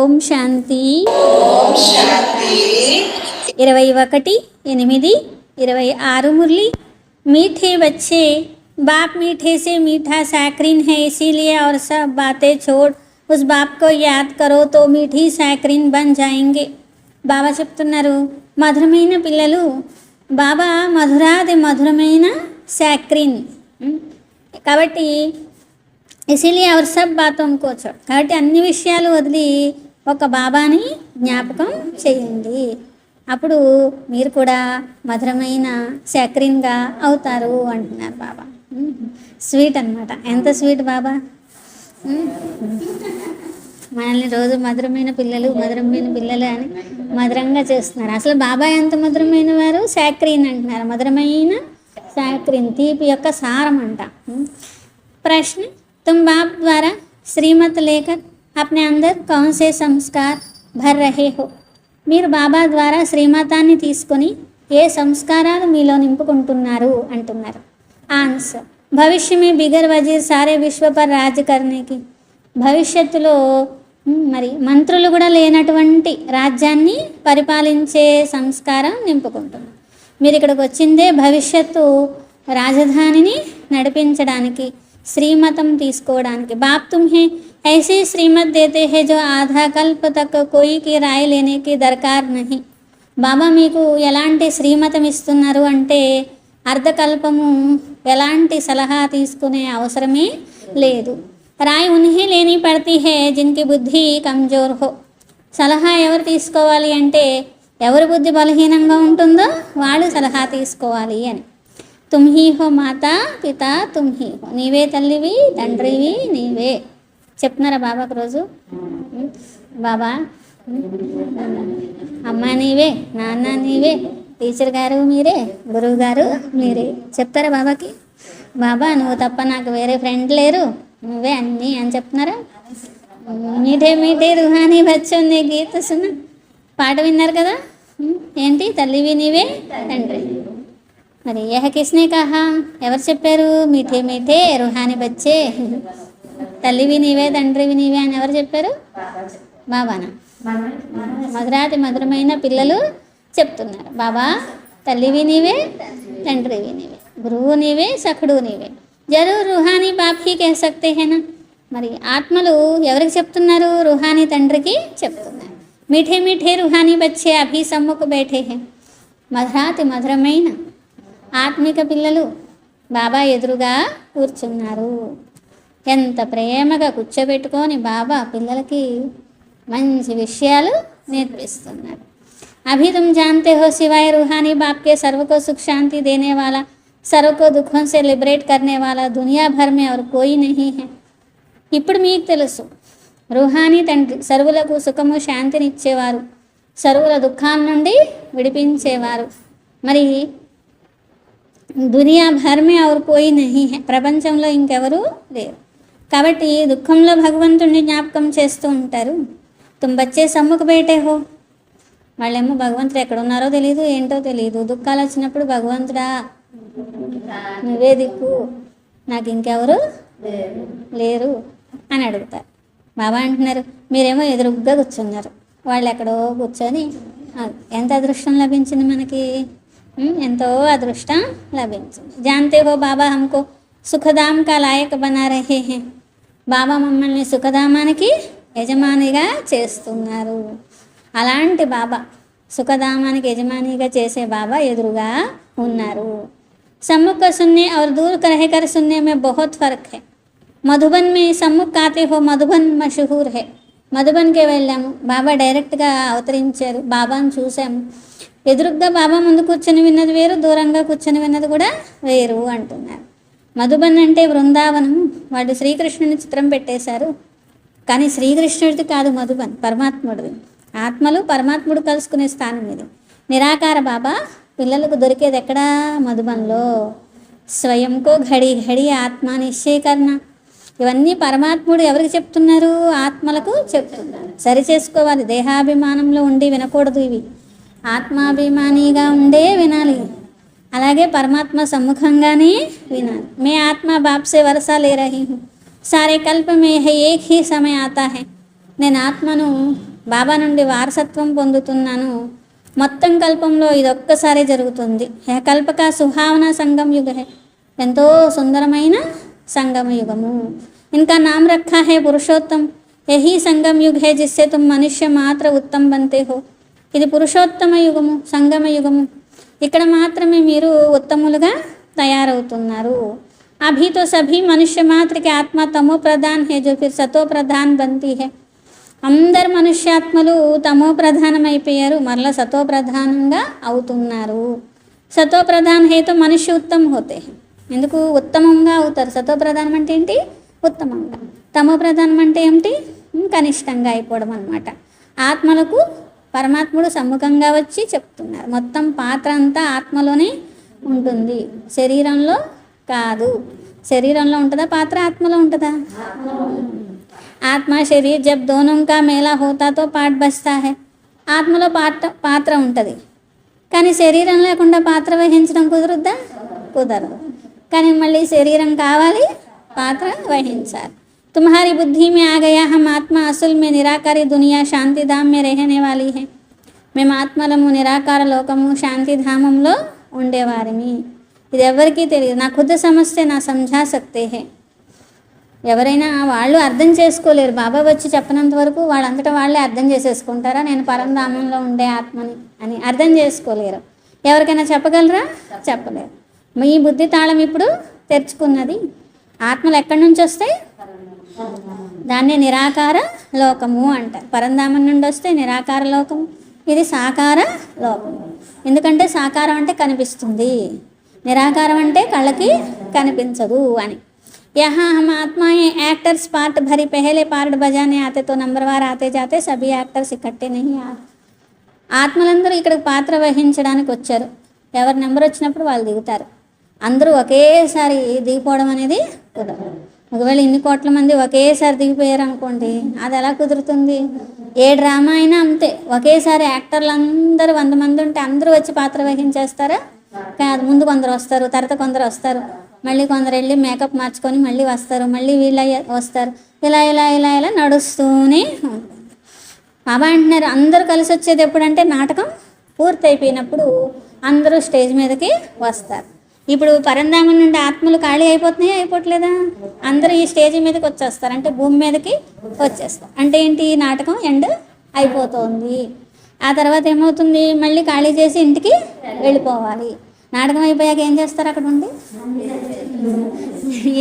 ఓం శాంతి. ఓం శాంతి. 21/8/26 मुरली. मीठे बच्चे, बाप मीठे से मीठा सैक्रिन है, इसीलिए और सब बातें छोड़ उस बाप को याद करो तो मीठी सैक्रिन बन जाएंगे. బాబా చెప్తున్నారు, మధురమైన పిల్లలు, బాబా మధురాది మధురమైన సాక్రిన్. కాబట్టి ఇసిలియే అవర్ సబ్ బాతోం కో చోడ్, కాబట్టి అన్ని విషయాలు వదిలి ఒక బాబాని జ్ఞాపకం చేయండి. అప్పుడు మీరు కూడా మధురమైన సాక్రిన్గా అవుతారు అంటున్నారు బాబా. స్వీట్ అన్నమాట. ఎంత స్వీట్ బాబా. మనల్ని రోజు మధురమైన పిల్లలు అని మధురంగా చేస్తున్నారు. అసలు బాబా ఎంత మధురమైన వారు, సాక్రిన్ అంటున్నారు. మధురమైన సాక్రిన్ తీపి యొక్క సారం అంట. ప్రశ్న, तुम बाप द्वारा श्रीमत लेकर अपने अंदर कौन से संस्कार भर रहे हो? మీరు బాబా ద్వారా శ్రీమతాన్ని తీసుకొని ఏ సంస్కారాలు మీలో నింపుకుంటున్నారు అంటున్నారు. ఆన్సర్, భవిష్య మే బిగర్ వజీర్ సారే విశ్వ పర్ రాజ్ కర్నేకి. భవిష్యత్తులో మరి మంత్రులు కూడా లేనటువంటి రాజ్యాన్ని పరిపాలించే సంస్కారం నింపుకుంటున్నారు. మీరు ఇక్కడికి వచ్చిందే భవిష్యత్తు రాజధానిని నడిపించడానికి, श्रीमतम తీసుకోవడానికి. బాప్ తుమ్హే ऐसी श्रीमत देते हैं जो आधा कल्प तक कोई की राय लेने की दरकार नहीं. బాబా మీకు ఎలాంటి శ్రీమతం ఇస్తున్నారు అంటే అర్ధకల్పము ఎలాంటి సలహా తీసుకునే అవసరమే లేదు. రాయ్ ఉన్హే లేని పడతీ హే జిన్కి బుద్ధి కమ్జోర్ హో. సలహా ఎవరు తీసుకోవాలి అంటే ఎవరి బుద్ధి బలహీనంగా ఉంటుందో వాళ్ళు సలహా తీసుకోవాలి అని. तुम ही हो माता पिता, तुम ही हो. నీవే తల్లివి, తండ్రివి నీవే. చెప్తున్నారా బాబాకు రోజు? బాబా అమ్మ నీవే, నాన్న నీవే, టీచర్ గారు మీరే, గురువు గారు మీరే. చెప్తారా బాబాకి? బాబా నువ్వు తప్ప నాకు వేరే ఫ్రెండ్ లేరు, నువ్వే అన్నీ అని చెప్తున్నారా? మీఠే మీఠే రుహానీ బచ్చోంది గీత సున్న పాట విన్నారు కదా. ఏంటి? తల్లివి నీవే, తండ్రి. మరి యహ కిస్నే కహా, ఎవరు చెప్పారు? మీఠే మీఠే రుహానీ బచ్చే, తల్లివి నీవే తండ్రివి నీవే అని ఎవరు చెప్పారు? బాబానా? మధురాతి మధురమైన పిల్లలు చెప్తున్నారు. బాబా తల్లివి నీవే, తండ్రివి నీవే, గురువు నీవే, సఖుడు నీవే. జరూర్ రుహానీ బాప్ హీ కహ సక్తే హేనా. మరి ఆత్మలు ఎవరికి చెప్తున్నారు? రుహానీ తండ్రికి చెప్తున్నారు. మీఠే మీఠే రుహానీ బచ్చే అభి సమ్ముఖ బైఠే హే. మధురాతి మధురమైన ఆత్మిక పిల్లలు బాబా ఎదురుగా కూర్చున్నారు. ఎంత ప్రేమగా కూర్చోబెట్టుకొని బాబా పిల్లలకి మంచి విషయాలు నేర్పిస్తున్నారు. అభి తుమ్ జాన్తే హో సివాయ रूहानी बाप के सर्व को सुख शांति देने वाला, सर्व को दुखों से लिबरेट करने वाला दुनिया भर में और कोई नहीं है. ఇప్పుడు మీకు తెలుసు, రుహానీ తండ్రి సర్వులకు సుఖము శాంతిని ఇచ్చేవారు, సర్వుల దుఃఖాల నుండి విడిపించేవారు. మరి దునియా భర్ మే ఔర్ కోయి నహీ హై, ప్రపంచంలో ఇంకెవరు లేరు. కాబట్టి దుఃఖంలో భగవంతుడిని జ్ఞాపకం చేస్తూ ఉంటారు. తుమ్ బచ్చే సమ్ముఖ బైఠే హో. వాళ్ళేమో భగవంతుడు ఎక్కడున్నారో తెలియదు, ఏంటో తెలియదు. దుఃఖాలు వచ్చినప్పుడు భగవంతుడా నువ్వే దిక్కు, నాకు ఇంకెవరు లేరు అని అడుగుతారు. బాబా అంటున్నారు, మీరేమో ఎదురుగ్గా కూర్చున్నారు, వాళ్ళు ఎక్కడో కూర్చొని. ఎంత అదృష్టం లభించింది మనకి, ఎంతో అదృష్టం లభించింది. జాన్తే హో బాబా హమ్కో సుఖధామ్ కా లాయక్ బనా రహే హే. బాబా మమ్మల్ని సుఖధామానికి యజమానిగా చేస్తున్నారు. అలాంటి బాబా, సుఖధామానికి యజమానిగా చేసే బాబా ఎదురుగా ఉన్నారు. సమ్ముఖ సున్నే और दूर रहकर सुनने में बहुत फर्क है. మధుబన్ మే సమ్ముఖ్ ఆతే హో మధుబన్ మషహూర్ హే. మధుబన్కే వెళ్ళాము, బాబా డైరెక్ట్గా అవతరించారు, బాబాను చూసాము. ఎదురుగ్గా బాబా ముందు కూర్చొని విన్నది వేరు, దూరంగా కూర్చొని విన్నది కూడా వేరు అంటున్నారు. మధుబన్ అంటే బృందావనం. వాళ్ళు శ్రీకృష్ణుని చిత్రం పెట్టేశారు, కానీ శ్రీకృష్ణుడిది కాదు మధుబన్, పరమాత్ముడిది. ఆత్మలు పరమాత్ముడు కలుసుకునే స్థానం ఇది. నిరాకార బాబా పిల్లలకు దొరికేది ఎక్కడా? మధుబన్లో. స్వయంకో ఘడి ఘడి ఆత్మ నిశ్చయకరణ. ఇవన్నీ పరమాత్ముడు ఎవరికి చెప్తున్నారు? ఆత్మలకు చెప్తున్నారు. సరి చేసుకోవాలి, దేహాభిమానంలో ఉండి వినకూడదు ఇవి. ఆత్మాభిమానిగా ఉండే వినాలి. అలాగే పరమాత్మ సమ్ముఖంగానే వినాలి. మే ఆత్మ బాప్ సే వరసా లే రహీ హూ, సారే కల్ప మే హై ఏక్ హీ సమయ ఆతా హై. నేను ఆత్మను బాబా నుండి వారసత్వం పొందుతున్నాను. మొత్తం కల్పంలో ఇదొక్కసారి జరుగుతుంది. హే కల్పక సుహావన సంగం యుగ హే, ఎంతో సుందరమైన సంగమ యుగము. ఇంకా నామ్ రఖా హే పురుషోత్తం, యహీ సంగం యుగ్ హే జిస్సే తుమ్ మనుష్య మాత్ర ఉత్తమ్ బంతే హో. ఇది పురుషోత్తమ యుగము, సంగమ యుగము. ఇక్కడ మాత్రమే మీరు ఉత్తములుగా తయారవుతున్నారు. అభి తో సభీ మనుష్య మాత్రకి ఆత్మ తమో ప్రధాన్ హే జో ఫిర్ సతో ప్రధాన్ బంతీ హే. అందరు మనుష్యాత్మలు తమో ప్రధానమైపోయారు, మరలా సతో ప్రధానంగా అవుతున్నారు. సతో ప్రధాన్ హేతో మనుష్య ఉత్తమ్ హోతే. ఎందుకు ఉత్తమంగా అవుతారు? సతో ప్రధానం అంటే ఏంటి? ఉత్తమంగా. తమో ప్రధానం అంటే ఏమిటి? కనిష్టంగా అయిపోవడం అన్నమాట. ఆత్మలకు పరమాత్ముడు సమ్ముఖంగా వచ్చి చెప్తున్నారు. మొత్తం పాత్ర అంతా ఆత్మలోనే ఉంటుంది, శరీరంలో కాదు. శరీరంలో ఉంటుందా పాత్ర? ఆత్మలో ఉంటుందా? ఆత్మ శరీర్ జబ్ దోనోं का మేళా హోతా తో పాట్ బస్తా హై. ఆత్మలో పాత్ర ఉంటుంది, కానీ శరీరం లేకుండా పాత్ర వహించడం కుదురుద్దా? కుదరదు. కానీ మళ్ళీ శరీరం కావాలి, పాత్ర వహించాలి. తుమ్హారీ బుద్ధి మే ఆ గయా హమ్ ఆత్మ అసుల్ మే నిరాకారి దునియా శాంతిధామ్ మే రహనే వాలీ హై. మేము ఆత్మలము నిరాకార లోకము శాంతిధామంలో ఉండేవారిమి. ఇది ఎవరికీ తెలియదు. నా ఖుద్ సమస్తే నా సమझा सकते हैं. ఎవరైనా వాళ్ళు అర్థం చేసుకోలేరు. బాబా వచ్చి చెప్పనంత వరకు వాళ్ళంతటా వాళ్ళే అర్థం చేసేసుకుంటారా నేను పరంధామంలో ఉండే ఆత్మని అని? అర్థం చేసుకోలేరు. ఎవరికైనా చెప్పగలరా? చెప్పలేరు. మీ బుద్ధి తాళం ఇప్పుడు తెరుచుకున్నది. ఆత్మలు ఎక్కడి నుంచి వస్తాయి? దాన్ని నిరాకార లోకము అంటారు. పరంధామం నుండి వస్తే నిరాకార లోకము, ఇది సాకార లోకము. ఎందుకంటే సాకారం అంటే కనిపిస్తుంది, నిరాకారం అంటే కళ్ళకి కనిపించదు అని. यहाँ हम आत्माएं एक्टर्स पार्ट भरी पहले पार्ट बजाने आते तो नंबरवार आते जाते सभी एक्टर्स इकट्ठे नहीं आ. ఆత్మలందరూ ఇక్కడికి పాత్ర వహించడానికి వచ్చారు. ఎవరి నెంబర్ వచ్చినప్పుడు వాళ్ళు దిగుతారు. అందరూ ఒకేసారి దిగిపోవడం అనేది కుదరదు. ఒకవేళ ఇన్ని కోట్ల మంది ఒకేసారి దిగిపోయారు అనుకోండి, అది ఎలా కుదురుతుంది? ఏ డ్రామా అయినా అంతే. ఒకేసారి యాక్టర్లు అందరూ 100 మంది ఉంటే అందరూ వచ్చి పాత్ర వహించేస్తారా? కాదు. ముందు కొందరు వస్తారు, తర్వాత కొందరు వస్తారు, మళ్ళీ కొందరు వెళ్ళి మేకప్ మార్చుకొని మళ్ళీ వస్తారు, మళ్ళీ వీళ్ళ వస్తారు. ఇలా ఇలా ఇలా ఇలా నడుస్తూనే ఉంటుంది. బాబా అంటున్నారు అందరూ కలిసి వచ్చేది ఎప్పుడంటే నాటకం పూర్తయిపోయినప్పుడు అందరూ స్టేజ్ మీదకి వస్తారు. ఇప్పుడు పరంధామం నుండి ఆత్మలు ఖాళీ అయిపోతున్నాయా? అయిపోవట్లేదా? అందరూ ఈ స్టేజ్ మీదకి వచ్చేస్తారు, అంటే భూమి మీదకి వచ్చేస్తారు. అంటే ఏంటి? ఈ నాటకం ఎండ్ అయిపోతుంది. ఆ తర్వాత ఏమవుతుంది? మళ్ళీ ఖాళీ చేసి ఇంటికి వెళ్ళిపోవాలి. నాటకం అయిపోయాక ఏం చేస్తారు? అక్కడ ఉండి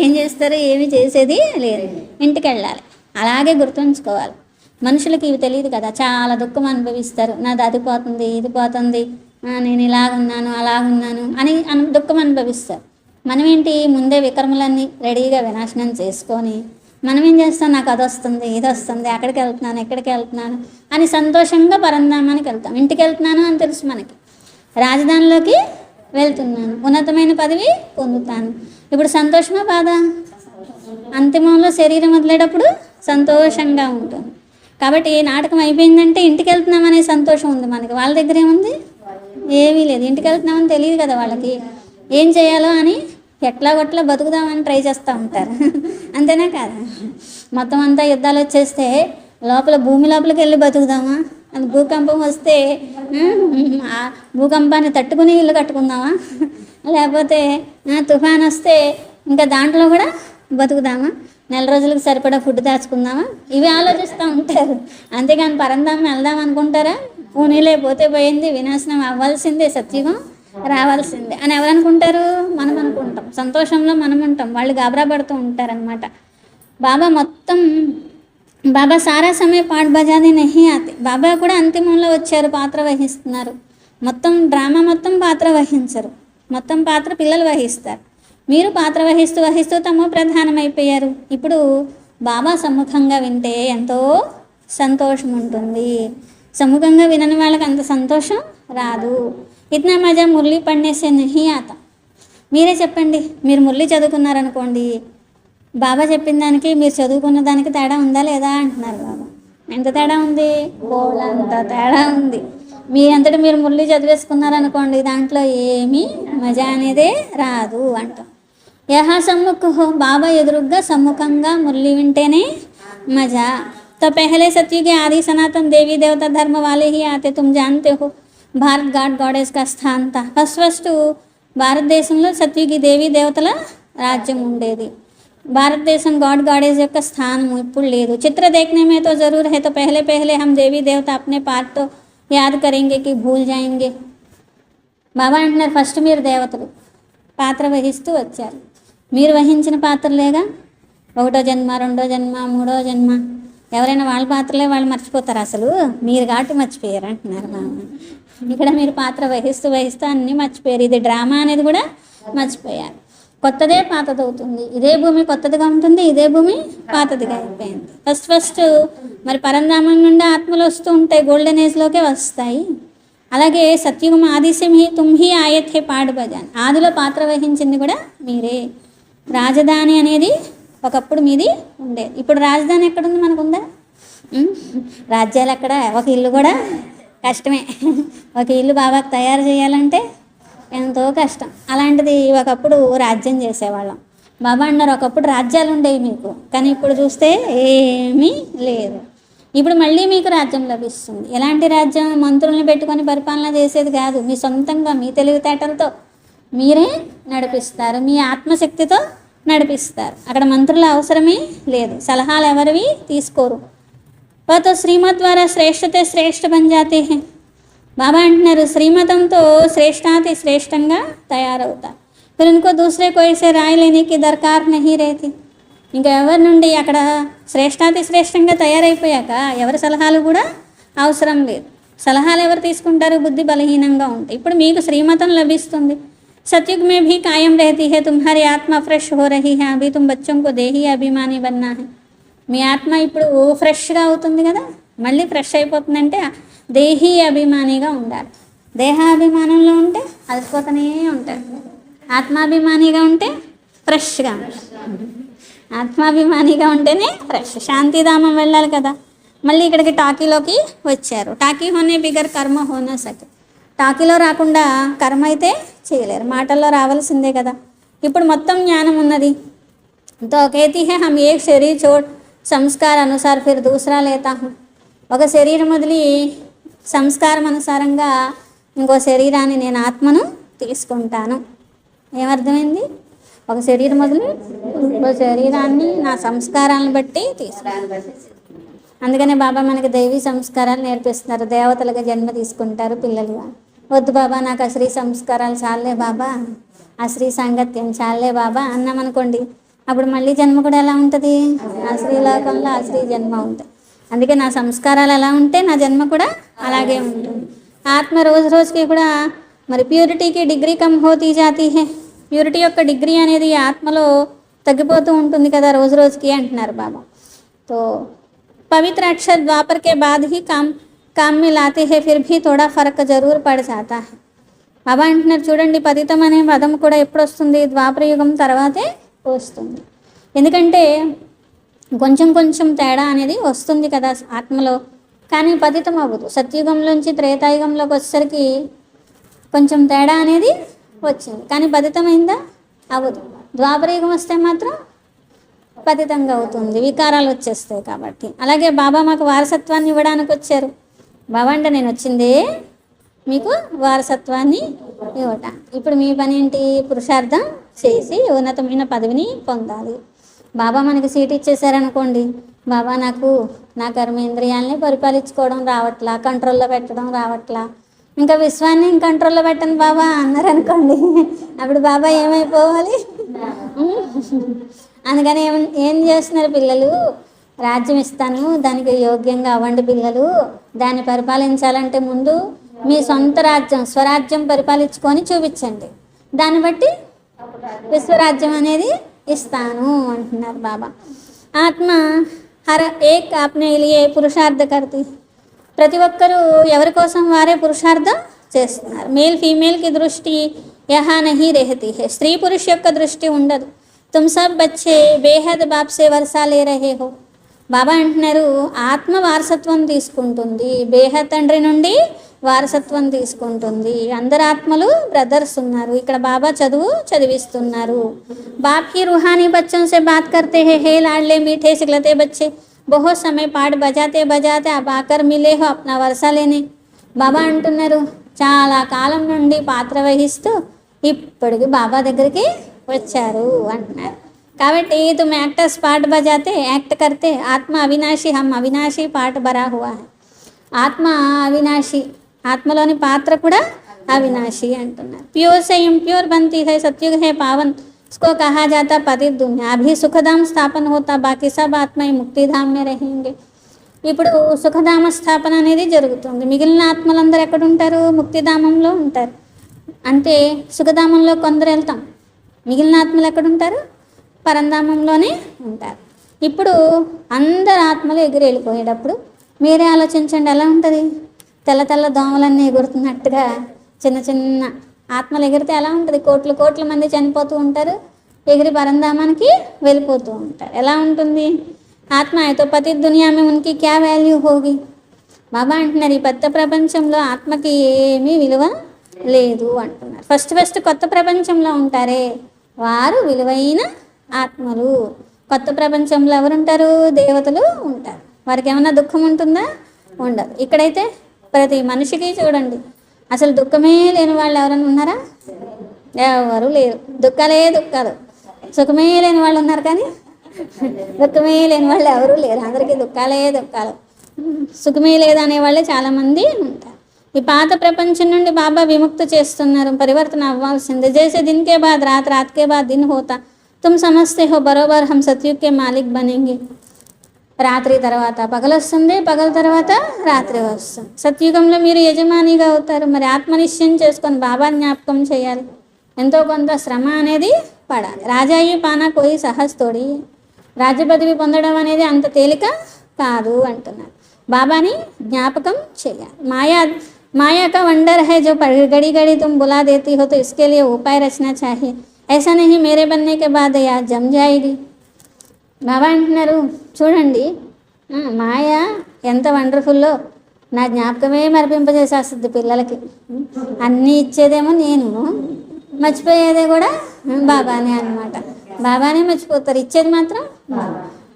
ఏం చేస్తారు? ఏమి చేసేది లేదు, ఇంటికి వెళ్ళాలి. అలాగే గుర్తుంచుకోవాలి. మనుషులకి ఇవి తెలియదు కదా, చాలా దుఃఖం అనుభవిస్తారు. నాది అది పోతుంది, ఇది పోతుంది, నేను ఇలాగున్నాను అలాగున్నాను అని దుఃఖం అనుభవిస్తారు. మనమేంటి? ముందే వికర్మలన్నీ రెడీగా వినాశనం చేసుకొని మనం ఏం చేస్తాం? నాకు అది వస్తుంది, ఇది వస్తుంది, అక్కడికి వెళ్తున్నాను, ఎక్కడికి వెళ్తున్నాను అని సంతోషంగా పరంధామానికి వెళ్తాం. ఇంటికి వెళ్తున్నాను అని తెలుసు మనకి, రాజధానిలోకి వెళ్తున్నాను, ఉన్నతమైన పదవి పొందుతాను. ఇప్పుడు సంతోషమా బాధ? అంతిమంలో శరీరం వదిలేటప్పుడు సంతోషంగా ఉంటుంది. కాబట్టి నాటకం అయిపోయిందంటే ఇంటికి వెళ్తున్నామనే సంతోషం ఉంది మనకి. వాళ్ళ దగ్గర ఏముంది? ఏమీ లేదు. ఇంటికి వెళ్తున్నామని తెలియదు కదా వాళ్ళకి. ఏం చేయాలో అని ఎట్లా గొట్లా బతుకుదామని ట్రై చేస్తూ ఉంటారు. అంతేనా కాదా? మొత్తం అంతా యుద్ధాలు వచ్చేస్తే లోపల భూమి లోపలికి వెళ్ళి బతుకుదామా? అది భూకంపం వస్తే ఆ భూకంపాన్ని తట్టుకుని ఇల్లు కట్టుకుందామా? లేకపోతే తుఫాన్ వస్తే ఇంకా దాంట్లో కూడా బతుకుదామా? నెల రోజులకు సరిపడా ఫుడ్ దాచుకుందామా? ఇవి ఆలోచిస్తూ ఉంటారు. అంతేగాని పరంధామం వెళ్దాం అనుకుంటారా? పూణేలే పోతే పోయింది, వినాశనం అవ్వాల్సిందే, సత్యుగం రావాల్సిందే అని ఎవరు అనుకుంటారు? మనం అనుకుంటాం. సంతోషంలో మనం ఉంటాం, వాళ్ళు గాబరా పడుతూ ఉంటారనమాట. బాబా సారా సమయ పాట బజానే నహీ ఆతే. బాబా కూడా అంతిమంలో వచ్చారు, పాత్ర వహిస్తున్నారు. మొత్తం డ్రామా మొత్తం పాత్ర వహించరు, మొత్తం పాత్ర పిల్లలు వహిస్తారు. మీరు పాత్ర వహిస్తూ వహిస్తూ తమో ప్రధానమైపోయారు. ఇప్పుడు బాబా సమ్ముఖంగా వింటే ఎంతో సంతోషం ఉంటుంది. సమ్ముఖంగా వినని వాళ్ళకి అంత సంతోషం రాదు. ఇట్నా మజా మురళి పడినేసే నహీ ఆతా. మీరే చెప్పండి, మీరు మురళి చదువుకున్నారనుకోండి, బాబా చెప్పిన దానికి మీరు చదువుకున్న దానికి తేడా ఉందా లేదా అంటున్నారు బాబా. ఎంత తేడా ఉంది? బోళ్ళంత తేడా ఉంది. మీ అంతటా మీరు మురళి చదివేసుకున్నారనుకోండి, దాంట్లో ఏమీ మజా అనేదే రాదు అంటాం. యహా సమ్ముఖ హో, బాబా ఎదురుగ్గా సమ్ముఖంగా మురళి వింటేనే మజా. तो पहले सतयुग के आदि सनातन देवी देवता धर्म वाले ही आते, तुम जानते हो। భారత్ గాడ్ గాడెస్ కా స్థాన్ తా ఫస్ట్ భారతదేశంలో సత్యుగి దేవీ దేవతల రాజ్యం ఉండేది. భారతదేశం గాడ్ గాడెస్ యొక్క స్థానం ఇప్పుడు లేదు. చిత్ర देखने में तो जरूर है, तो पहले पहले हम देवी देवता अपने पार्ट तो याद करेंगे कि भूल जाएंगे. బాబా అంటున్నారు ఫస్ట్ మీరు దేవతలు పాత్ర వహిస్తూ వచ్చారు, మీరు వహించిన పాత్రలేగా. ఒకటో జన్మ, రెండో జన్మ, మూడో జన్మ, ఎవరైనా వాళ్ళ పాత్రలే వాళ్ళు మర్చిపోతారు, అసలు మీరు కాబట్టి మర్చిపోయారు అంటున్నారు బాబా. ఇక్కడ మీరు పాత్ర వహిస్తూ వహిస్తూ అన్నీ మర్చిపోయారు. ఇది డ్రామా అనేది కూడా మర్చిపోయారు. కొత్తదే పాతదవుతుంది, ఇదే భూమి కొత్తదిగా ఉంటుంది, ఇదే భూమి పాతదిగా అయిపోయింది. ఫస్ట్ మరి పరంధామం నుండి ఆత్మలు వస్తూ ఉంటాయి, గోల్డెన్ ఏజ్లోకే వస్తాయి. అలాగే సత్యుగం ఆదిశమి తుమ్హి ఆయతే పాడు భజాన్, ఆదిలో పాత్ర వహించింది కూడా మీరే. రాజధాని అనేది ఒకప్పుడు మీది ఉండేది, ఇప్పుడు రాజధాని ఎక్కడుంది, మనకుందా? రాజ్యాలు ఎక్కడ? ఒక ఇల్లు కూడా కష్టమే. ఒక ఇల్లు బాబాకు తయారు చేయాలంటే ఎంతో కష్టం. అలాంటిది ఒకప్పుడు రాజ్యం చేసేవాళ్ళం. బాబా అన్నారు ఒకప్పుడు రాజ్యాలు ఉండేవి మీకు, కానీ ఇప్పుడు చూస్తే ఏమీ లేదు. ఇప్పుడు మళ్ళీ మీకు రాజ్యం లభిస్తుంది. ఎలాంటి రాజ్యం? మంత్రుల్ని పెట్టుకొని పరిపాలన చేసేది కాదు, మీ సొంతంగా మీ తెలివితేటలతో మీరే నడిపిస్తారు, మీ ఆత్మశక్తితో నడిపిస్తారు. అక్కడ మంత్రుల అవసరమే లేదు, సలహాలు ఎవరివి తీసుకోరు. तो श्रीमत द्वारा श्रेष्ठते श्रेष्ठ बन जाते हैं. బాబా అంటున్నారు శ్రీమతంతో శ్రేష్టాతి శ్రేష్టంగా తయారవుతారు. फिर उनको दूसरे कोई से राय लेने की दरकार नहीं रहती. ఇంకా ఎవరి నుండి అక్కడ శ్రేష్టాతి శ్రేష్టంగా తయారైపోయాక ఎవరి సలహాలు కూడా అవసరం లేదు. సలహాలు ఎవరు తీసుకుంటారు? బుద్ధి బలహీనంగా ఉంటాయి. ఇప్పుడు మీకు శ్రీమతం లభిస్తుంది. सतयुग में भी कायम रहती है, तुम्हारी आत्मा फ्रेश हो रही है, अभी तुम बच्चों को देही अभिमानी बनना है. మీ ఆత్మ ఇప్పుడు ఫ్రెష్గా అవుతుంది కదా, మళ్ళీ ఫ్రెష్ అయిపోతుందంటే దేహీ అభిమానిగా ఉండాలి. దేహాభిమానంలో ఉంటే అలసిపోతూనే ఉంటాడు, ఆత్మాభిమానిగా ఉంటే ఫ్రెష్గా ఉంటాడు. ఆత్మాభిమానిగా ఉంటేనే ఫ్రెష్. శాంతిధామం వెళ్ళాలి కదా, మళ్ళీ ఇక్కడికి టాకీలోకి వచ్చారు. టాకీ హోనే బిగర్ కర్మ హోనా సకే, టాకీలో రాకుండా కర్మ అయితే చేయలేరు, మాటల్లో రావాల్సిందే కదా. ఇప్పుడు మొత్తం జ్ఞానం ఉన్నది. तो कहती है हम एक शरीर छोड़ సంస్కార అనుసార్ ఫిర్ దూసరా లేతా హూ. ఒక శరీరం వదిలి సంస్కారం అనుసారంగా ఇంకో శరీరాన్ని, నేను ఆత్మను తీసుకుంటాను. ఏమర్థమైంది? ఒక శరీరం వదిలి ఇంకో శరీరాన్ని నా సంస్కారాలను బట్టి తీసుకుంటాను. అందుకనే బాబా మనకి దైవీ సంస్కారాలు నేర్పిస్తున్నారు. దేవతలుగా జన్మ తీసుకుంటారు పిల్లలుగా. వద్దు బాబా నాకు అశ్రీ సంస్కారాలు చాలే బాబా, అశ్రీ సాంగత్యం చాలే బాబా అన్నామనుకోండి, అప్పుడు మళ్ళీ జన్మ కూడా ఎలా ఉంటుంది? అశ్రీ లోకంలో అశ్రీ జన్మ ఉంటుంది. అందుకే నా సంస్కారాలు ఎలా ఉంటే నా జన్మ కూడా అలాగే ఉంటుంది. ఆత్మ రోజు రోజుకి కూడా మరి ప్యూరిటీకి డిగ్రీ కమ్ హోతీ జాతీ హే. ప్యూరిటీ యొక్క డిగ్రీ అనేది ఆత్మలో తగ్గిపోతూ ఉంటుంది కదా రోజు రోజుకి అంటున్నారు బాబా. తో పవిత్ర అక్షर द्वापर के बाद ही काम में लाते हैं, फिर भी थोड़ा फर्क जरूर पड़ जाता है. బాబా అంటున్నారు చూడండి, పతితం అనే పదం కూడా ఎప్పుడు వస్తుంది? ద్వాపర యుగం తర్వాతే వస్తుంది. ఎందుకంటే కొంచెం కొంచెం తేడా అనేది వస్తుంది కదా ఆత్మలో, కానీ పతితం అవ్వదు. సత్యుగంలోంచి త్రేతాయుగంలోకి వచ్చేసరికి కొంచెం తేడా అనేది వచ్చింది, కానీ పతితమైందా? అవ్వదు. ద్వాపరయుగం వస్తే మాత్రం పతితంగా అవుతుంది, వికారాలు వచ్చేస్తాయి కాబట్టి. అలాగే బాబా మాకు వారసత్వాన్ని ఇవ్వడానికి వచ్చారు. బాబా అంటే నేను వచ్చిందే మీకు వారసత్వాన్ని ఇవ్వటం. ఇప్పుడు మీ పని ఏంటి? పురుషార్థం చేసి ఉన్నతమైన పదవిని పొందాలి. బాబా మనకి సీట్ ఇచ్చేసారనుకోండి, బాబా నాకు నా కర్మేంద్రియాలని పరిపాలించుకోవడం రావట్లా, కంట్రోల్లో పెట్టడం రావట్లా, ఇంకా విశ్వాన్ని కంట్రోల్లో పెట్టండి బాబా అన్నారనుకోండి, అప్పుడు బాబా ఏమైపోవాలి? అందుకని ఏం చేస్తున్నారు పిల్లలు? రాజ్యం ఇస్తాను, దానికి యోగ్యంగా అవ్వండి పిల్లలు. దాన్ని పరిపాలించాలంటే ముందు మీ సొంత రాజ్యం, స్వరాజ్యం పరిపాలించుకొని చూపించండి, దాన్ని బట్టి విశ్వరాజ్యం అనేది ఇస్తాను అంటున్నారు బాబా. ఆత్మ హర ఏక్ ఆప్నే లియే పురుషార్థ కర్తి. ప్రతి ఒక్కరూ ఎవరి కోసం వారే పురుషార్థం చేస్తున్నారు. మేల్ ఫీమేల్కి దృష్టి యహా నహీ రెహతీ హై. స్త్రీ పురుష యొక్క దృష్టి ఉండదు. తుమ్ సబ్ బచ్చే బేహద్ బాప్ సే వర్షా లే రహే హో. బాబా అంటున్నారు ఆత్మ వారసత్వం తీసుకుంటుంది, బేహద్ తండ్రి నుండి వారసత్వం తీసుకుంటుంది. అందరు ఆత్మలు బ్రదర్స్ ఉన్నారు. ఇక్కడ బాబా చదివిస్తున్నారు. బాప్ హీ రూహానీ బచ్చోं से बात करते हैं, हे लाडले मीठे सिखलते बच्चे बहुत समय पाठ बजाते बजाते अब आकर मिले हो अपना वर्षा लेने బాబా అంటున్నారు చాలా కాలం నుండి పాత్ర వహిస్తూ ఇప్పటికి బాబా దగ్గరికి వచ్చారు అంటున్నారు. కాబట్టి तुम एक्टर्स पाठ बजाते एक्ट करते आत्मा अविनाशी हम अविनाशी पाठ भरा हुआ है. ఆత్మ అవినాశి, ఆత్మలోని పాత్ర కూడా అవినాశి అంటున్నారు. ప్యూర్ से इम्प्योर बनती है, सतयुग है पावन, इसको कहा जाता पतित दुनिया. अभी सुखधाम स्थापन होता, बाकी सब आत्माएं मुक्तिधाम में रहेंगे. ఇప్పుడు సుఖధామ స్థాపన అనేది జరుగుతుంది. మిగిలిన ఆత్మలందరూ ఎక్కడ ఉంటారు? ముక్తిధామంలో ఉంటారు. అంటే సుఖధామంలో కొందరు వెళ్తాం, మిగిలిన ఆత్మలు ఎక్కడ ఉంటారు? పరంధామంలోనే ఉంటారు. ఇప్పుడు అందరు ఆత్మలు ఎగిరి వెళ్ళిపోయేటప్పుడు మీరే ఆలోచించండి ఎలా ఉంటుంది? తెల్ల తెల్ల దోమలన్నీ ఎగురుతున్నట్టుగా చిన్న చిన్న ఆత్మలు ఎగిరితే ఎలా ఉంటుంది? కోట్ల కోట్ల మంది చనిపోతూ ఉంటారు, ఎగిరి పరంధామానికి వెళ్ళిపోతూ ఉంటారు. ఎలా ఉంటుంది? ఆత్మ అయితే పతి దునియా में उनकी क्या వాల్యూ होगी? బాబా అంటున్నారు ఈ పెద్ద ప్రపంచంలో ఆత్మకి ఏమీ విలువ లేదు అంటున్నారు. ఫస్ట్ కొత్త ప్రపంచంలో ఉంటారే వారు విలువైన ఆత్మలు. కొత్త ప్రపంచంలో ఎవరుంటారు? దేవతలు ఉంటారు. వారికి ఏమైనా దుఃఖం ఉంటుందా? ఉండదు. ఇక్కడైతే ప్రతి మనిషికి చూడండి అసలు దుఃఖమే లేని వాళ్ళు ఎవరైనా ఉన్నారా? ఎవరు లేరు. దుఃఖాలు, సుఖమే లేని వాళ్ళు ఉన్నారు కానీ దుఃఖమే లేని వాళ్ళు ఎవరూ లేరు. అందరికీ దుఃఖాలు. సుఖమే లేదనే వాళ్ళే చాలామంది ఉంటారు. ఈ పాత ప్రపంచం నుండి బాబా విముక్తి చేస్తున్నారు. పరివర్తన అవ్వాల్సిందే. జైసే దిన్ కే బాద్ రాత్, రాత్ కే బాద్ దిన్ హోతా, తుమ్ సమస్తే హో బరోబర్ హమ్ సత్యుగ్ కే మాలిక్ బనేంగే. రాత్రి తర్వాత పగలు వస్తుంది, పగల తర్వాత రాత్రి వస్తుంది. సత్యుగంలో మీరు యజమానిగా అవుతారు. మరి ఆత్మనిశ్చయం చేసుకొని బాబా జ్ఞాపకం చేయాలి. ఎంతో కొంత శ్రమ అనేది పడాలి. రాజాయి పానా కోయి సహజ్ తోడి, రాజ్య పదవి పొందడం అనేది అంత తేలిక కాదు అంటున్నారు. బాబాని జ్ఞాపకం చేయాలి. माया का वंडर है जो घड़ी घड़ी तुम बुला देती हो, तो इसके लिए उपाय रचना चाहिए. ऐसा नहीं मेरे बनने के बाद याद जम जाएगी. బాబా అంటున్నారు చూడండి మాయ ఎంత వండర్ఫుల్లో, నా జ్ఞాపకమే మరిపింపజేసేస్తుంది పిల్లలకి. అన్నీ ఇచ్చేదేమో నేను, మర్చిపోయేదే కూడా బాబానే అన్నమాట. బాబానే మర్చిపోతారు, ఇచ్చేది మాత్రం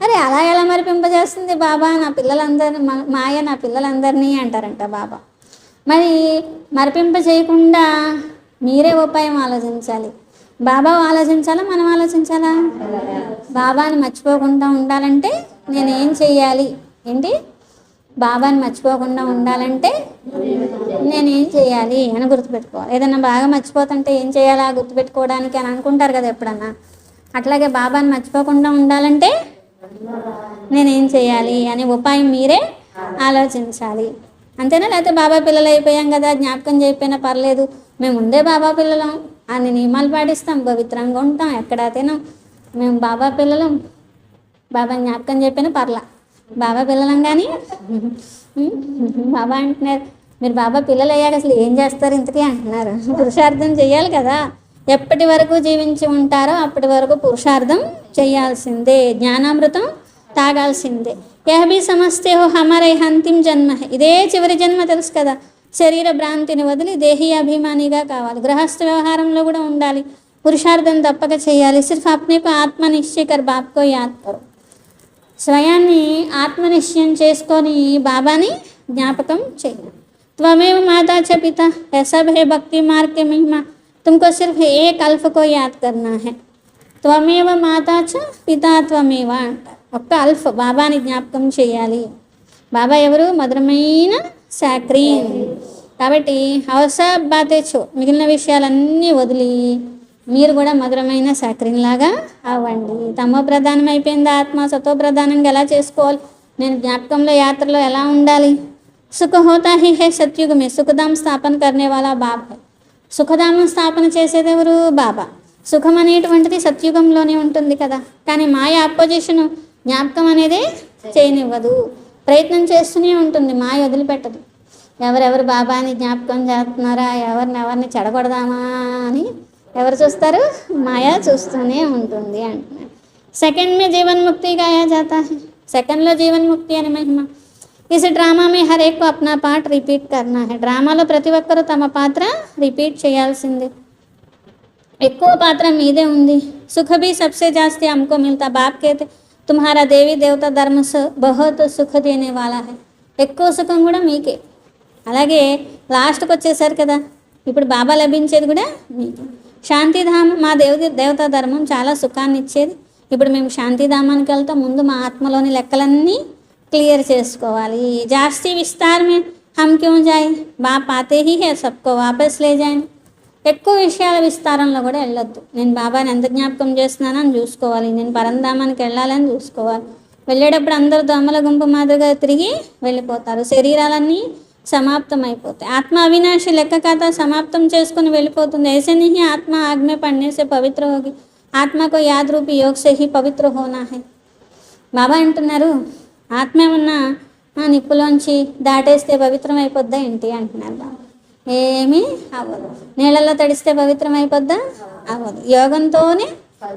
అరే అలా ఎలా మరిపింపజేస్తుంది బాబా నా పిల్లలందరినీ, మాయ నా పిల్లలందరినీ అంటారంట బాబా. మరి మరిపింప చేయకుండా మీరే ఉపాయం ఆలోచించాలి. బాబా ఆలోచించాలా మనం ఆలోచించాలా? బాబాని మర్చిపోకుండా ఉండాలంటే నేనేం చెయ్యాలి? ఏంటి? బాబాని మర్చిపోకుండా ఉండాలంటే నేనేం చేయాలి అని గుర్తుపెట్టుకోవాలి. ఏదైనా బాగా మర్చిపోతుంటే ఏం చేయాలా గుర్తుపెట్టుకోవడానికి అని అనుకుంటారు కదా ఎప్పుడన్నా. అట్లాగే బాబాని మర్చిపోకుండా ఉండాలంటే నేనేం చేయాలి అనే ఉపాయం మీరే ఆలోచించాలి. అంతేనా? లేకపోతే బాబా పిల్లలు అయిపోయాం కదా, జ్ఞాపకం చేయకపోయినా పర్లేదు, మేము ఉండే బాబా పిల్లలం, అన్ని నియమాలు పాటిస్తాం, పవిత్రంగా ఉంటాం, ఎక్కడ తినాం, మేము బాబా పిల్లలం, బాబా జ్ఞాపకం చెప్పినా పర్లా, బాబా పిల్లలం. కానీ బాబా అంటున్నారు మీరు బాబా పిల్లలు అయ్యాక అసలు ఏం చేస్తారు ఇంతకీ అంటున్నారు. పురుషార్థం చెయ్యాలి కదా. ఎప్పటి వరకు జీవించి ఉంటారో అప్పటి వరకు పురుషార్థం చేయాల్సిందే, జ్ఞానామృతం తాగాల్సిందే. యహ భీ సమస్తే హో హమారా యహ అంతిమ జన్మ హై, ఇదే చివరి జన్మ తెలుసు కదా. శరీర భ్రాంతిని వదిలి దేహీ అభిమానిగా కావాలి. గృహస్థ వ్యవహారంలో కూడా ఉండాలి, పురుషార్థం తప్పక చేయాలి. సిర్ఫ్ అప్నేకు ఆత్మనిశ్చయకర్ బాప్కో యాద్ కరో, స్వయాన్ని ఆత్మనిశ్చయం చేసుకొని బాబాని జ్ఞాపకం చేయాలి. త్వమేవ మాతా చ పితా హై సబ్ హై భక్తి మార్గ్ కే మహిమా, तुमको सिर्फ एक अल्फ को याद करना है. త్వమేవ మాతా చ పితా త్వమేవ అంటారు. ఒక్క అల్ఫ్ బాబాని జ్ఞాపకం చేయాలి. బాబా ఎవరు? మధురమైన సాక్రీన్. కాబట్టి అవసా బాతే చో, మిగిలిన విషయాలన్నీ వదిలి మీరు కూడా మధురమైన సాక్రీన్ లాగా అవ్వండి. తమో ప్రధానం అయిపోయింది ఆత్మ, సతో ప్రధానంగా ఎలా చేసుకోవాలి, నేను జ్ఞాపకంలో యాత్రలో ఎలా ఉండాలి. సుఖ హోతా హీ హై సత్యుగ మే, సుఖధామ్ స్థాపన కర్నే వాలా బాబ్ హై. సుఖధామం స్థాపన చేసేది ఎవరు? బాబా. సుఖం అనేటువంటిది సత్యుగంలోనే ఉంటుంది కదా. కానీ మాయ అపోజిషను జ్ఞాపకం అనేది చేయనివ్వదు, ప్రయత్నం చేస్తూనే ఉంటుంది, మాయ వదిలిపెట్టదు. ఎవరెవరు బాబాని జ్ఞాపకం చేస్తున్నారా, ఎవరిని చెడగొడదామా అని ఎవరు చూస్తారు? మాయ చూస్తూనే ఉంటుంది అంటున్నాడు. సెకండ్ మే జీవన్ముక్తి గాయా జాతా హై, సెకండ్లో జీవన్ముక్తి అని మహిమ. इस ड्रामा में हर एक को अपना पार्ट रिपीट करना है. డ్రామాలో ప్రతి ఒక్కరూ తమ పాత్ర రిపీట్ చేయాల్సిందే. ఎక్కువ పాత్ర మీదే ఉంది. సుఖ भी सबसे जास्ती हमको मिलता. बाप कहते తుమ్హారా దేవి దేవత ధర్మ బహుత్ సుఖ దేనే వాలా హై. ఎక్కువ సుఖం కూడా మీకే. అలాగే లాస్ట్కి వచ్చేసారు కదా, ఇప్పుడు బాబా లభించేది కూడా మీకే. శాంతిధామం, మా దేవతా ధర్మం చాలా సుఖాన్ని ఇచ్చేది. ఇప్పుడు మేము శాంతిధామానికి వెళ్తాం. ముందు మా ఆత్మలోని లెక్కలన్నీ క్లియర్ చేసుకోవాలి. జాస్తి విస్తారమే హమ్ క్యూ జాయ్, బాప్ ఆతే హీ హే సబ్కో వాపస్ లే జాయ్. ఎక్కువ విషయాల విస్తారంలో కూడా వెళ్ళొద్దు. నేను బాబాని ఎంత జ్ఞాపకం చేస్తున్నానని చూసుకోవాలి, నేను పరంధామానికి వెళ్ళాలని చూసుకోవాలి. వెళ్ళేటప్పుడు అందరూ దోమల గుంపు మాదిరిగా తిరిగి వెళ్ళిపోతారు. శరీరాలన్నీ సమాప్తం అయిపోతాయి. ఆత్మ అవినాశి, లెక్క ఖాతా సమాప్తం చేసుకుని వెళ్ళిపోతుంది. ऐसे नहीं आत्मा आग में पड़ने से पवित्र होगी, ఆత్మ को याद रूपी योग से ही पवित्र होना है. బాబా అంటున్నారు, ఆత్మ ఏమన్నా నిప్పులోంచి దాటేస్తే పవిత్రం అయిపోద్దా ఏంటి అంటున్నారు బాబా. ఏమీ అవ్వదు. నీళ్ళల్లో తడిస్తే పవిత్రం అయిపోద్దా? అవ్వదు. యోగంతోనే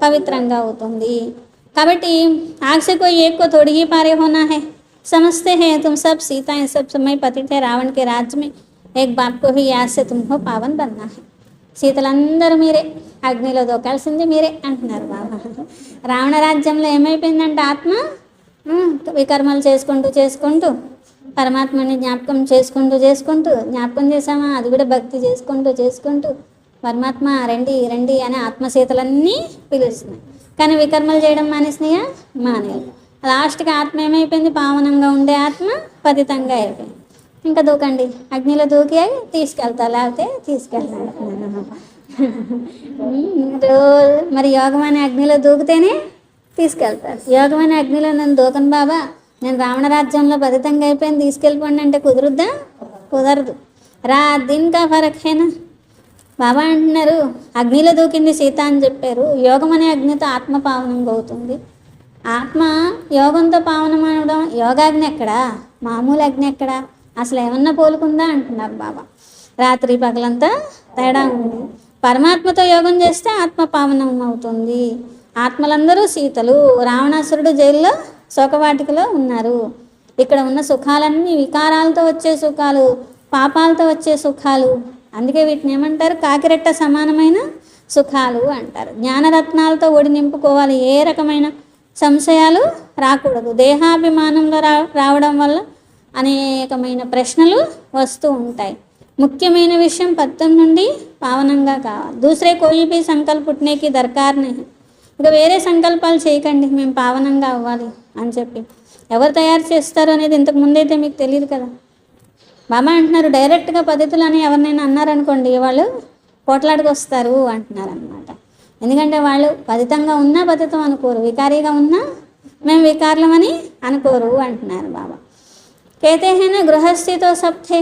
పవిత్రంగా అవుతుంది. కాబట్టి आग से कोई एक को थोड़ी ही पारे होना है. समझते हैं तुम सब सीताएं सब समय पति थे रावण के राज्य में, एक बाप को ही याद से तुमको पावन बनना है. సీతలందరూ మీరే, అగ్నిలో దూకాల్సింది మీరే అంటున్నారు బాబా. రావణ రాజ్యంలో ఏమైపోయిందంటే ఆత్మ వికర్మలు చేసుకుంటూ పరమాత్మని జ్ఞాపకం చేసుకుంటూ జ్ఞాపకం చేసామా, అది కూడా భక్తి చేసుకుంటూ పరమాత్మ రండి రండి అని ఆత్మసీతలన్నీ పిలుస్తున్నాయి. కానీ వికర్మలు చేయడం మానేసినాయా? మానేయాలి. లాస్ట్కి ఆత్మ ఏమైపోయింది? పావనంగా ఉండే ఆత్మ పతితంగా అయిపోయింది. ఇంకా దూకండి, అగ్నిలో దూకి తీసుకెళ్తా, లేకపోతే తీసుకెళ్తాను. మరి యోగం అనే అగ్నిలో దూకితేనే తీసుకెళ్తారు. యోగం అనే అగ్నిలో నేను దూకను బాబా, నేను రావణ రాజ్యంలో పతితంగా అయిపోయింది తీసుకెళ్ళిపోండి అంటే కుదురుద్దా? కుదరదు. దిన్ కా ఫరక్ హేనా. బాబా అంటున్నారు, అగ్నిలో దూకింది సీత అని చెప్పారు. యోగం అనే అగ్నితో ఆత్మ పావనంగా అవుతుంది. ఆత్మ యోగంతో పావనం అనడం, యోగాగ్ని ఎక్కడా, మామూలు అగ్ని ఎక్కడా, అసలు ఏమన్నా పోలుకుందా అంటున్నారు బాబా. రాత్రి పగలంతా తేడా ఉంది. పరమాత్మతో యోగం చేస్తే ఆత్మ పావనం అవుతుంది. ఆత్మలందరూ సీతలు. రావణాసురుడు జైల్లో శోకవాటికలో ఉన్నారు. ఇక్కడ ఉన్న సుఖాలన్నీ వికారాలతో వచ్చే సుఖాలు, పాపాలతో వచ్చే సుఖాలు. అందుకే వీటిని ఏమంటారు? కాకిరెట్ట సమానమైన సుఖాలు అంటారు. జ్ఞానరత్నాలతో ఒడి నింపుకోవాలి. ఏ రకమైన సంశయాలు రాకూడదు. దేహాభిమానంలో రావడం వల్ల అనేకమైన ప్రశ్నలు వస్తూ ఉంటాయి. ముఖ్యమైన విషయం పత్తం నుండి పావనంగా కావాలి. దూసరే కోయి భీ సంకల్ప పుట్నేకి దర్కార్ నహీ. ఇక వేరే సంకల్పాలు చేయకండి మేము పావనంగా అవ్వాలి అని చెప్పి. ఎవరు తయారు చేస్తారు అనేది ఇంతకు ముందైతే మీకు తెలియదు కదా. బాబా అంటున్నారు, డైరెక్ట్గా పద్ధతులు అని ఎవరినైనా అన్నారనుకోండి, వాళ్ళు పోట్లాడికి వస్తారు అంటున్నారు అన్నమాట. ఎందుకంటే వాళ్ళు పతితంగా ఉన్నా పతితం అనుకోరు, వికారీగా ఉన్నా మేము వికారులమని అనుకోరు అంటున్నారు బాబా. కేతేహేనా గృహస్థితో సబ్తే.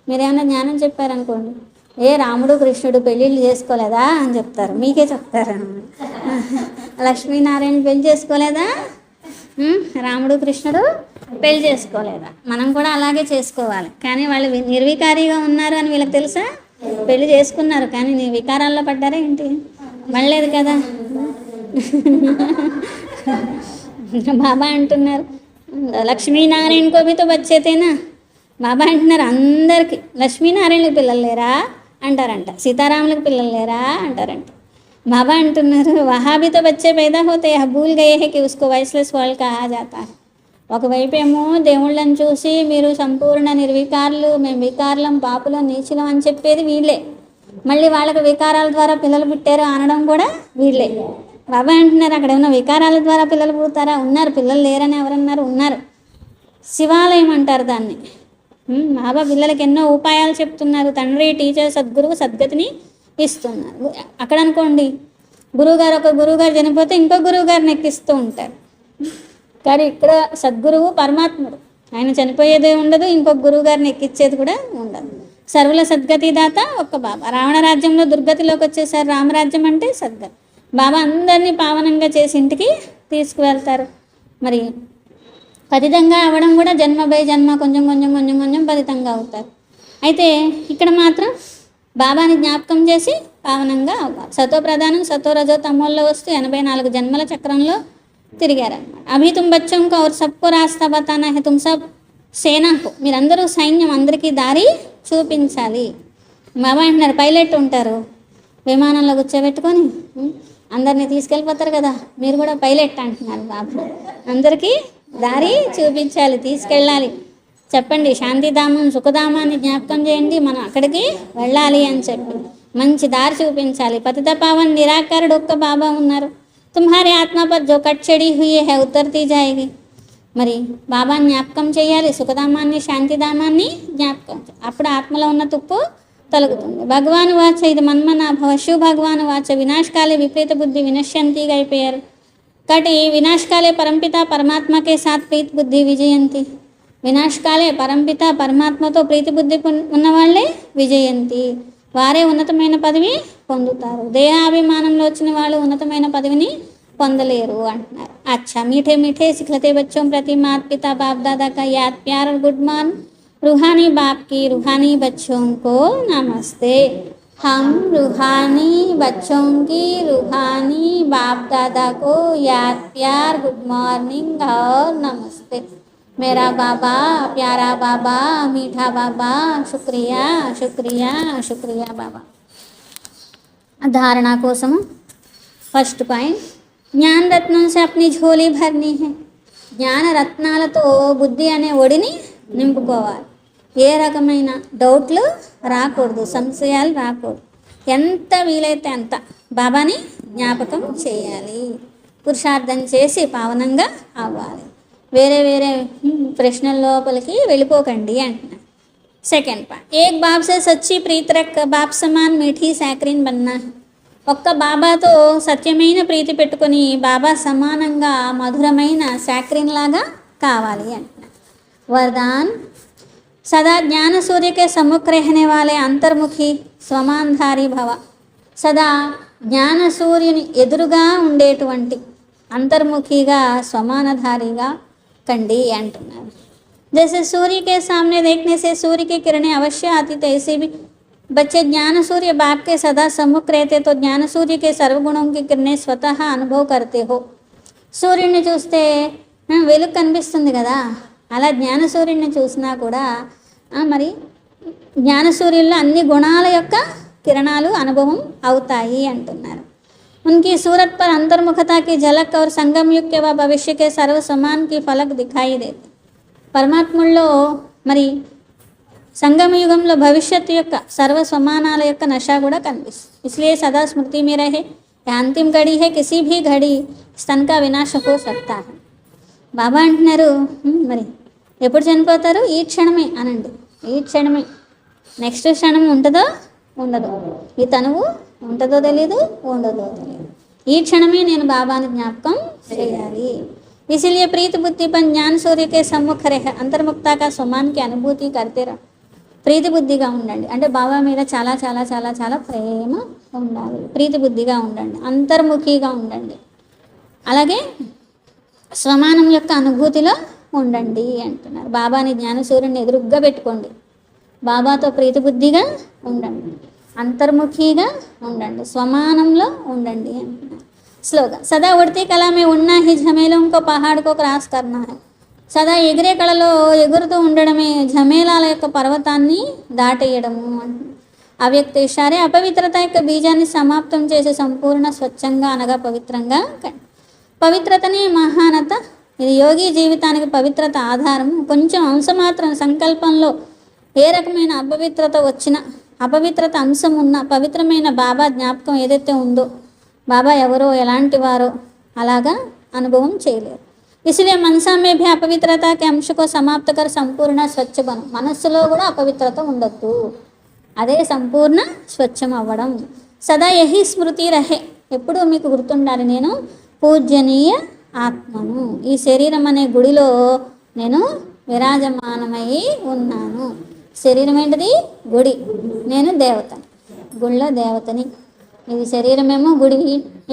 మీరేమైనా జ్ఞానం చెప్పారనుకోండి, ఏ రాముడు కృష్ణుడు పెళ్ళిళ్ళు చేసుకోలేదా అని చెప్తారు, మీకే చెప్తారు. లక్ష్మీనారాయణ పెళ్లి చేసుకోలేదా, రాముడు కృష్ణుడు పెళ్లి చేసుకోలేదా. మనం కూడా అలాగే చేసుకోవాలి. కానీ వాళ్ళు నిర్వికారిగా ఉన్నారు అని వీళ్ళకి తెలుసా? పెళ్లి చేసుకున్నారు కానీ నీ వికారాల్లో పడ్డారా ఏంటి? పడలేదు కదా. బాబా అంటున్నారు, లక్ష్మీనారాయణ కోబితో బచ్చేతేనా. బాబా అంటున్నారు, అందరికీ లక్ష్మీనారాయణకి పిల్లలు లేరా అంటారంట, సీతారాములకు పిల్లలు లేరా అంటారంట. బాబా అంటున్నారు, వహాబీతో బచ్చే पैदा होते हैं, भूल गए हैं कि उसको वॉइसलेस वर्ल्ड कहा जाता है. ఒకవైపు ఏమో దేవుళ్ళని చూసి మీరు సంపూర్ణ నిర్వికారులు, మేము వికారులం, పాపులం, నీచులం అని చెప్పేది వీళ్ళే. మళ్ళీ వాళ్ళకి వికారాల ద్వారా పిల్లలు పుట్టారు అనడం కూడా వీళ్ళే. బాబా అంటున్నారు, అక్కడ ఏమన్నా వికారాల ద్వారా పిల్లలు పుడతారా? ఉన్నారు. పిల్లలు లేరని ఎవరన్నారు? ఉన్నారు. శివాలయం అంటారు దాన్ని. బాబా పిల్లలకి ఎన్నో ఉపాయాలు చెప్తున్నారు. తండ్రి, టీచర్, సద్గురువు సద్గతిని ఇస్తున్నారు. అక్కడ అనుకోండి, గురువుగారు ఒక గురువుగారు చనిపోతే ఇంకో గురువుగారిని ఎక్కిస్తూ ఉంటారు. కానీ ఇక్కడ సద్గురువు పరమాత్ముడు, ఆయన చనిపోయేదే ఉండదు, ఇంకొక గురువుగారిని ఎక్కించేది కూడా ఉండదు. సర్వుల సద్గతి దాత ఒక్క బాబా. రావణ రాజ్యంలో దుర్గతిలోకి వచ్చేసారు. రామరాజ్యం అంటే సద్గతి. బాబా అందరినీ పావనంగా చేసి ఇంటికి తీసుకువెళ్తారు. మరి పతితంగా అవ్వడం కూడా జన్మ బై జన్మ కొంచెం కొంచెం కొంచెం కొంచెం పతితంగా అవుతారు. అయితే ఇక్కడ మాత్రం బాబాని జ్ఞాపకం చేసి పావనంగా అవ్వాలి. సతో ప్రధానం సతో రజో తమోల్లో వస్తూ 84 జన్మల చక్రంలో తిరిగారన్నమాట. అభి తుమ్ బచ్చంకో और सबको रास्ता बताना है, तुम सब సేనాకు, మీరందరూ సైన్యం, అందరికీ దారి చూపించాలి. బాబా అంటున్నారు, పైలట్ ఉంటారు, విమానంలో కూర్చోబెట్టుకొని అందరినీ తీసుకెళ్ళిపోతారు కదా, మీరు కూడా పైలట్ అంటున్నారు బాబా. అందరికీ దారి చూపించాలి, తీసుకెళ్ళాలి. చెప్పండి, శాంతిధామం సుఖధామాన్ని జ్ఞాపకం చేయండి, మనం అక్కడికి వెళ్ళాలి అని చెప్పి మంచి దారి చూపించాలి. పతిత పావన్ నిరాకారుడు ఒక్క బాబా ఉన్నారు. తుమ్హారే ఆత్మ పర్ జో కట్ చెడి హుయి హై ఉత్తర్తీ జాయేగి. మరి బాబాని జ్ఞాపకం చేయాలి, సుఖధామాన్ని శాంతిధామాన్ని జ్ఞాపకం. అప్పుడు ఆత్మలో ఉన్న తుప్పు తొలగుతుంది. భగవాను వాచ ఇది మన్మనాభవ శివ భగవాను వాచ వినాశకాలే విపరీత బుద్ధి వినశ్యంతిగా అయిపోయారు. కాబట్టి వినాశకాలే పరంపిత పరమాత్మకే సాత్ ప్రీతి బుద్ధి విజయంతి. వినాశకాలే పరంపిత పరమాత్మతో ప్రీతి బుద్ధి ఉన్నవాళ్లే విజయంతి, వారే ఉన్నతమైన పదవి పొందుతారు. దేహాభిమానంలో వచ్చిన వాళ్ళు ఉన్నతమైన పదవిని పొందలేరు అంటున్నారు. అచ్చా, మీఠే మీఠే సిఖలతే బచ్చోं ప్రతి మాత పిता बाप दादा का याद प्यार और गुड मॉर्निंग. रूहानी बाप की रूहानी बच्चों को नमस्ते. हम रूहानी बच्चों की रूहानी बाप दादा को याद प्यार गुड मॉर्निंग और नमस्ते. मेरा बाबा, प्यारा बाबा, मीठा बाबा, शुक्रिया शुक्रिया शुक्रिया बाबा. धारणा कोसम फर्स्ट पॉइंट, జ్ఞాన రత్నం से अपनी झोली भरनी है. జ్ఞాన రత్నాలతో బుద్ధి అనే ఒడిని నింపుకోవాలి. ఏ రకమైన డౌట్లు రాకూడదు, సంశయాలు రాకూడదు. ఎంత వీలైతే అంత బాబాని జ్ఞాపకం చేయాలి, పురుషార్థం చేసి పావనంగా అవ్వాలి. వేరే వేరే ప్రశ్నల లోపలికి వెళ్ళిపోకండి అంటున్నారు. సెకండ్ పాయింట్, ఏక్ బాబ్ సే సచ్చి ప్రీతి రఖ్ బాప్ సమాన్ మీఠీ సాక్రిన్ బన్నా. ఒక్క బాబాతో సత్యమైన ప్రీతి పెట్టుకొని బాబా సమానంగా మధురమైన సాక్రిన్ లాగా కావాలి అంటున్నారు. వరదాన్, సదా జ్ఞాన సూర్యకే సముఖ रहने वाले అంతర్ముఖి స్వమాన్ధారి భవ. సదా జ్ఞాన సూర్యుని ఎదురుగా ఉండేటువంటి అంతర్ముఖిగా స్వమానధారిగా కండి అంటున్నారు. जैसे सूर्य के सामने देखने से सूर्य की किरणें अवश्य आती, तो ऐसे भी बच्चे ज्ञान सूर्य बाप के सदा सम्मुख रहते तो ज्ञान सूर्य के सर्वगुणों की किरणें स्वतः अनुभव करते हो. సూర్యుడిని చూస్తే వెలుగు కనిపిస్తుంది కదా, అలా జ్ఞాన సూర్యుడిని చూసినా కూడా మరి జ్ఞాన సూర్యుల్లో అన్ని గుణాల యొక్క కిరణాలు అనుభవం అవుతాయి అంటున్నారు. उनकी सूरत पर अंतर्मुखता की झलक और संगम युग के व भविष्य के सर्व समान की फलक दिखाई देते. పరమాత్ముల్లో మరి సంగమ యుగంలో భవిష్యత్తు యొక్క సర్వ సమానాల యొక్క నష కూడా కనిపిస్తుంది. इसलिए सदा स्मृति में रहे, अंतिम घड़ी है, किसी भी घड़ी स्तन का विनाश हो सकता है. బాబా అంటున్నారు, మరి ఎప్పుడు చనిపోతారు? ఈ క్షణమే అనండి, ఈ క్షణమే. నెక్స్ట్ క్షణం ఉంటుందో ఉండదో, ఈ తనువు ఉంటుందో తెలీదు, ఉండదో తెలియదు. ఈ క్షణమే నేను బాబాని జ్ఞాపకం చేయాలి. इसीलिए प्रीत बुद्धि पर ज्ञान सूर्य के सम्मुख रह अंतर्मुक्ता का स्वमान की अनुभूति करते रह. ప్రీతి బుద్ధిగా ఉండండి అంటే బాబా మీద చాలా చాలా చాలా చాలా ప్రేమ ఉండాలి. ప్రీతి బుద్ధిగా ఉండండి, అంతర్ముఖిగా ఉండండి, అలాగే స్వమానం యొక్క అనుభూతిలో ఉండండి అంటున్నారు. బాబాని జ్ఞాన సూర్యుని ఎదురుగ్గా పెట్టుకోండి, బాబాతో ప్రీతి బుద్ధిగా ఉండండి, అంతర్ముఖిగా ఉండండి, స్వమానంలో ఉండండి అంటున్నారు. స్లోగన్, సదా ఉడతీ కళ में उड़ना ही झमेलों को पहाड़ को क्रॉस करना है. సదా ఎగిరే కళలో ఎగురుతూ ఉండడమే ఝమేలాల యొక్క పర్వతాన్ని దాటేయడము అంటున్నారు. అవ్యక్త ఇషారే అపవిత్రత యొక్క బీజాన్ని సమాప్తం చేసి సంపూర్ణ స్వచ్ఛంగా అనగా పవిత్రంగా పవిత్రతనే మహానత. ఇది యోగి జీవితానికి పవిత్రత ఆధారము. కొంచెం అంశమాత్రం సంకల్పంలో ఏ రకమైన అపవిత్రత వచ్చినా, అపవిత్రత అంశం ఉన్న పవిత్రమైన బాబా జ్ఞాపకం ఏదైతే ఉందో, బాబా ఎవరో ఎలాంటి వారో అలాగా అనుభవం చేయలేరు. इसलिए मनसा में भी अपवित्रता के अंश को समाप्त कर संपूर्ण स्वच्छ बनो. మనస్సులో కూడా అపవిత్రత ఉండొద్దు, అదే సంపూర్ణ స్వచ్ఛం అవ్వడం. సదా యహి స్మృతి రహే, ఎప్పుడు మీకు గుర్తుండాలి, నేను పూజ్యనీయ ఆత్మను, ఈ శరీరం అనే గుడిలో నేను విరాజమానమై ఉన్నాను. శరీరం ఏంటిది? గుడి. నేను దేవతని, గుళ్ళో దేవతని. ఇది శరీరమేమో గుడి,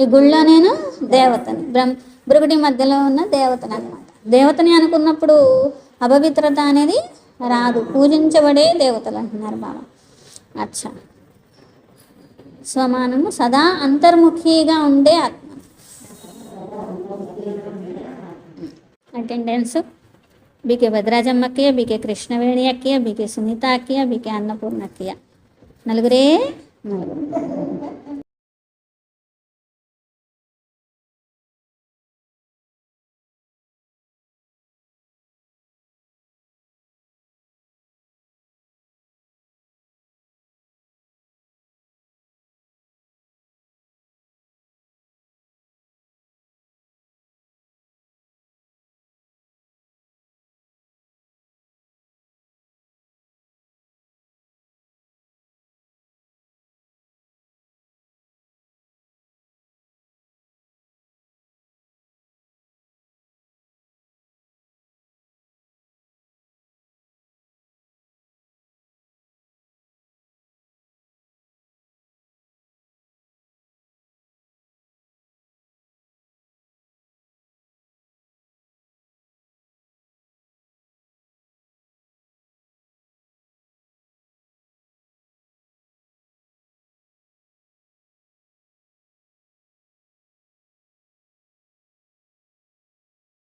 ఈ గుళ్ళో నేను దేవతని, భృగుడి మధ్యలో ఉన్న దేవతని అన్నమాట. దేవతని అనుకున్నప్పుడు అపవిత్రత అనేది రాదు, పూజించబడే దేవతలు అంటున్నారు బాబా. అచ్చా, స్వమానము సదా అంతర్ముఖిగా ఉండే ఆత్మ. అటెండెన్స్ బీకే భద్రాజమ్మ అక్కయ్య, బీకే కృష్ణవేణి అక్కయ్య, బీకే సునీత అక్కయ్య, బీకే అన్నపూర్ణ అక్కయ్య, నలుగురే నలుగురు.